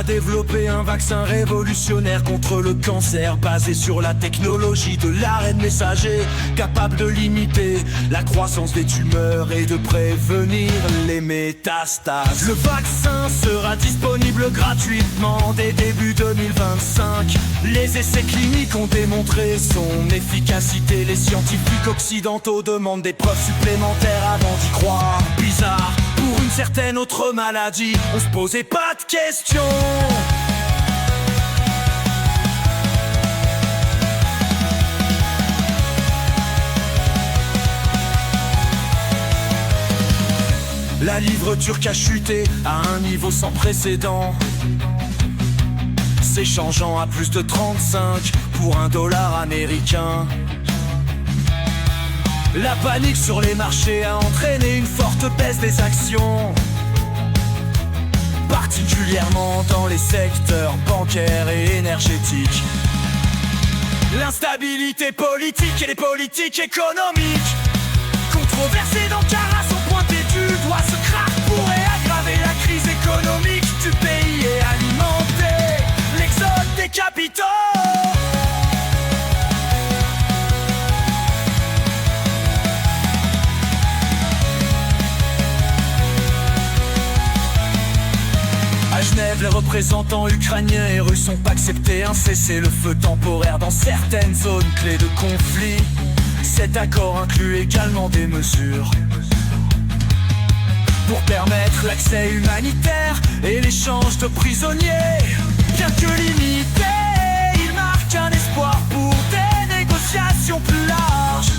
a développé un vaccin révolutionnaire contre le cancer, basé sur la technologie de l'ARN messager, capable de limiter la croissance des tumeurs et de prévenir les métastases. Le vaccin sera disponible gratuitement dès début 2025. Les essais cliniques ont démontré son efficacité. Les scientifiques occidentaux demandent des preuves supplémentaires avant d'y croire. Bizarre, pour une certaine autre maladie, on se posait pas de questions. La livre turque a chuté à un niveau sans précédent, s'échangeant à plus de 35 pour $1 américain. La panique sur les marchés a entraîné une forte baisse des actions, particulièrement dans les secteurs bancaires et énergétiques. L'instabilité politique et les politiques économiques, controversées d'Ankara, sont pointées du doigt. Ce krach pourrait aggraver la crise économique du pays et alimenter l'exode des capitaux. À Genève, les représentants ukrainiens et russes n'ont pas accepté un cessez-le-feu temporaire dans certaines zones clés de conflit. Cet accord inclut également des mesures pour permettre l'accès humanitaire et l'échange de prisonniers. Bien que limité, il marque un espoir pour des négociations plus larges.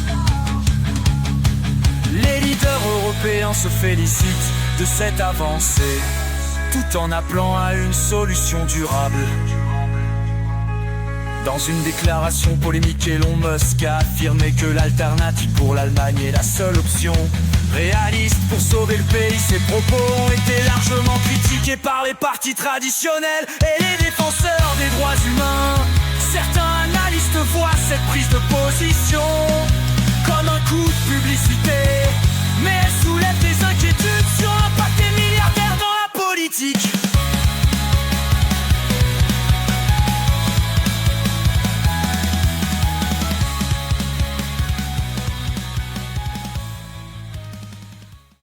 Les leaders européens se félicitent de cette avancée, tout en appelant à une solution durable. Dans une déclaration polémique, Elon Musk a affirmé que l'alternative pour l'Allemagne est la seule option réaliste pour sauver le pays. Ses propos ont été largement critiqués par les partis traditionnels et les défenseurs des droits humains. Certains analystes voient cette prise de position comme un coup de publicité